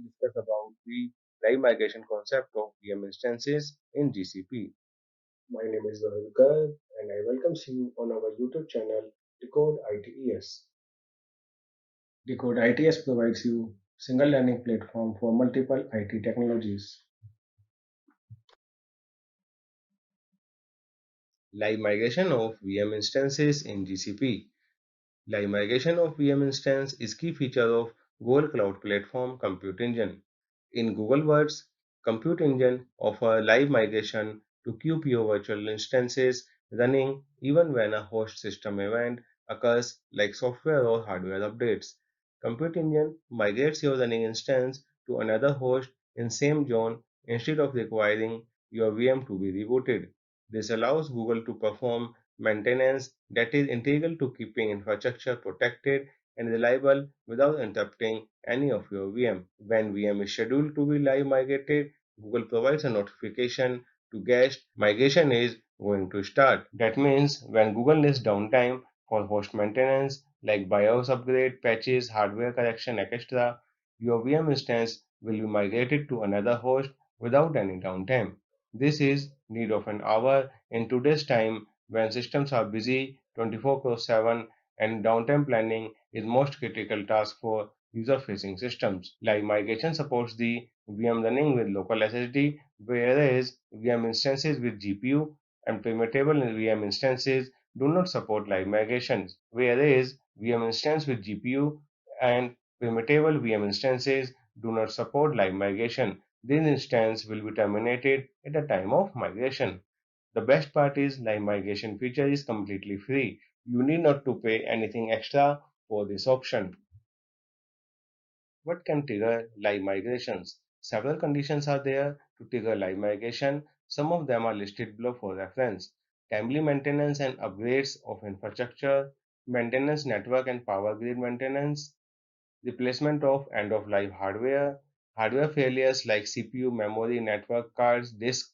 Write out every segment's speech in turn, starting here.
discuss about the live migration concept of VM instances in GCP. My name is Zohail Garg and I welcome you on our YouTube channel Decode ITES. Decode ITES provides you single learning platform for multiple IT technologies. Live migration of VM instances in GCP. Live migration of VM instance is key feature of Google Cloud Platform Compute Engine. In Google Words, Compute Engine offer live migration to keep your virtual instances running even when a host system event occurs like software or hardware updates. Compute Engine migrates your running instance to another host in same zone instead of requiring your VM to be rebooted. This allows Google to perform maintenance that is integral to keeping infrastructure protected and reliable without interrupting any of your VM. When VM is scheduled to be live migrated, Google provides a notification to guests migration is going to start. That means when Google needs downtime for host maintenance like BIOS upgrade, patches, hardware correction, etc., your VM instance will be migrated to another host without any downtime. This is need of an hour in today's time when systems are busy 24/7 and downtime planning is most critical task for user-facing systems. Live migration supports the VM running with local SSD, whereas VM instances with GPU and printable VM instances do not support live migrations, whereas VM instance with GPU and printable VM instances do not support live migration. This instance will be terminated at the time of migration. The best part is live migration feature is completely free. You need not to pay anything extra for this option. What can trigger live migrations? Several conditions are there to trigger live migration. Some of them are listed below for reference. Timely maintenance and upgrades of infrastructure, maintenance network and power grid maintenance, replacement of end-of-life hardware, hardware failures like CPU, memory, network cards, disk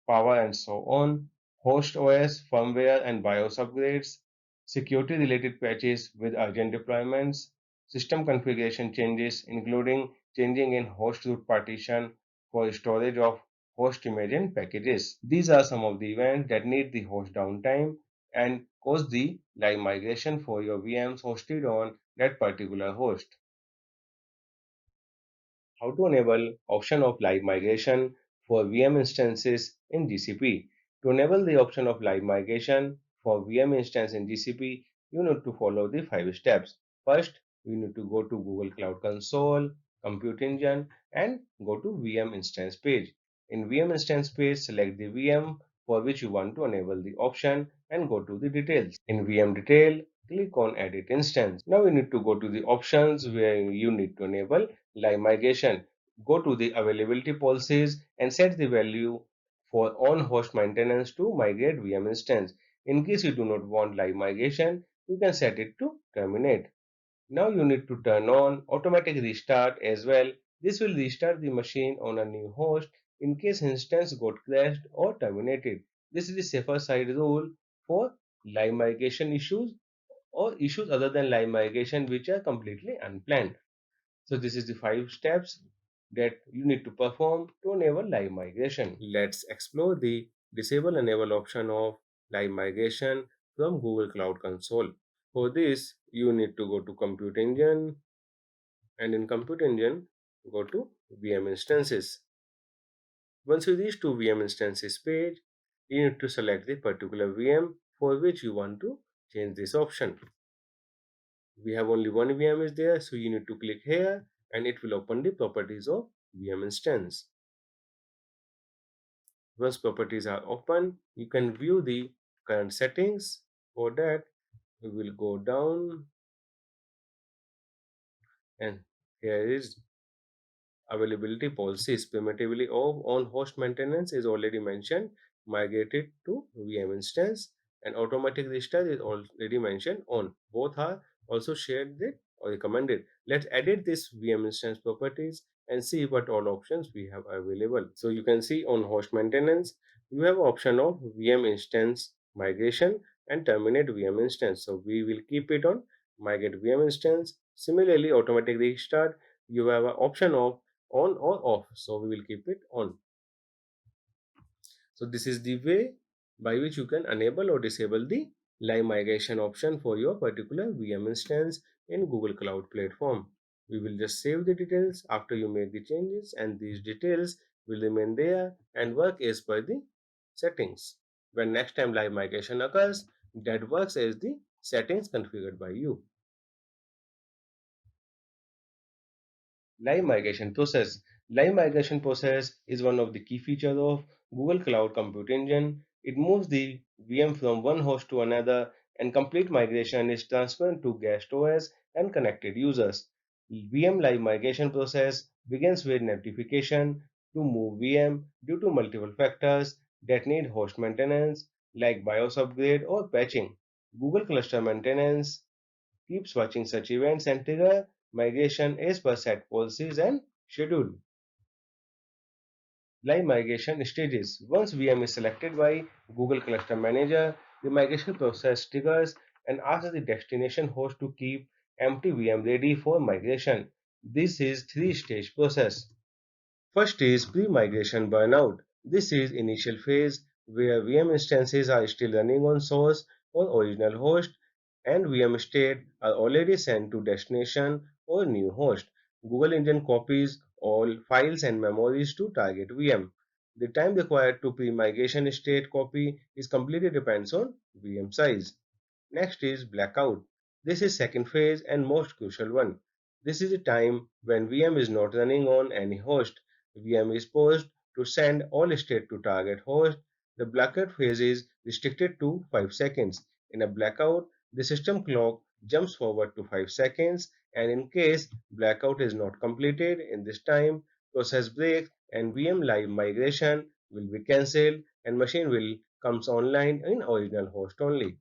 power, and so on, host OS, firmware, and BIOS upgrades, security related patches with urgent deployments, system configuration changes, including changing in host root partition for storage of host image and packages. These are some of the events that need the host downtime and cause the live migration for your VMs hosted on that particular host. How to enable option of live migration for VM instances in GCP. To enable the option of live migration for VM instance in GCP, you need to follow the 5 steps. First, you need to go to Google Cloud Console, Compute Engine, and go to VM instance page. In VM instance page, select the VM for which you want to enable the option and go to the details. In VM detail, click on edit instance. Now you need to go to the options where you need to enable live migration. Go to the availability policies and set the value for on-host maintenance to migrate VM instance. In case you do not want live migration, you can set it to terminate. Now you need to turn on automatic restart as well. This will restart the machine on a new host in case instance got crashed or terminated. This is the safer side rule for live migration issues or issues other than live migration which are completely unplanned. So this is the 5 steps that you need to perform to enable live migration. Let's explore the disable enable option of live migration from Google Cloud Console. For this, you need to go to Compute Engine and in Compute Engine, go to VM instances. Once you reach to VM instances page, you need to select the particular VM for which you want to change this option. We have only one VM is there, so you need to click here and it will open the properties of VM instance. Once properties are open, you can view the current settings. For that, we will go down and here is availability policies. Primitively on host maintenance is already mentioned, migrated to VM instance, and automatic restart is already mentioned on. Both are also shared with or recommended. Let's edit this VM instance properties and see what all options we have available. So you can see on host maintenance, you have option of VM instance migration and terminate VM instance. So we will keep it on migrate VM instance. Similarly, automatic restart, you have an option of on or off. So we will keep it on. So this is the way by which you can enable or disable the live migration option for your particular VM instance in Google Cloud Platform. We will just save the details after you make the changes, and these details will remain there and work as per the settings. When next time live migration occurs, that works as the settings configured by you. Live migration process. Live migration process is one of the key features of Google Cloud Compute Engine. It moves the VM from one host to another, and complete migration is transferred to guest OS and connected users. VM live migration process begins with notification to move VM due to multiple factors that need host maintenance like BIOS upgrade or patching. Google Cluster Maintenance keeps watching such events and trigger migration as per set policies and schedule. Live migration stages. Once VM is selected by Google Cluster Manager, the migration process triggers and asks the destination host to keep empty VM ready for migration. This is three-stage process. First is pre-migration burnout. This is initial phase where VM instances are still running on source or original host and VM state are already sent to destination or new host. Google Engine copies all files and memories to target VM. The time required to pre-migration state copy is completely depends on VM size. Next is blackout. This is second phase and most crucial one. This is the time when VM is not running on any host. VM is paused to send all state to target host. The blackout phase is restricted to 5 seconds. In a blackout, the system clock jumps forward to 5 seconds, and in case blackout is not completed in this time, process breaks and VM live migration will be cancelled and machine will comes online in original host only.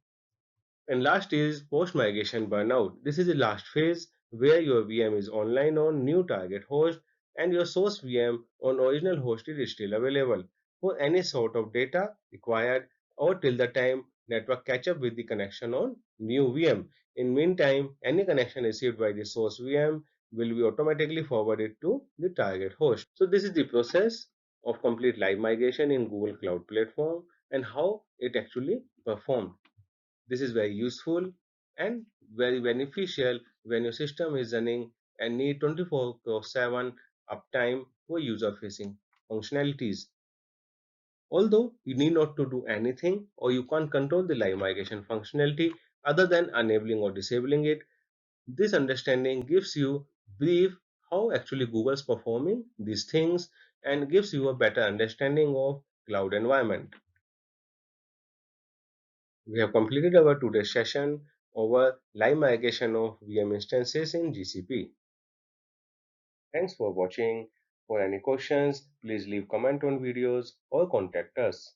And last is post-migration burnout. This is the last phase where your VM is online on new target host and your source VM on original host is still available for any sort of data required or till the time network catch up with the connection on new VM. In meantime, any connection received by the source VM will be automatically forwarded to the target host. So this is the process of complete live migration in Google Cloud Platform and how it actually performed. This is very useful and very beneficial when your system is running and need 24/7 uptime for user facing functionalities. Although you need not to do anything or you can't control the live migration functionality other than enabling or disabling it, this understanding gives you brief how actually Google's performing these things and gives you a better understanding of cloud environment. We have completed our today's session over live migration of VM instances in GCP. Thanks for watching. For any questions, please leave comment on videos or contact us.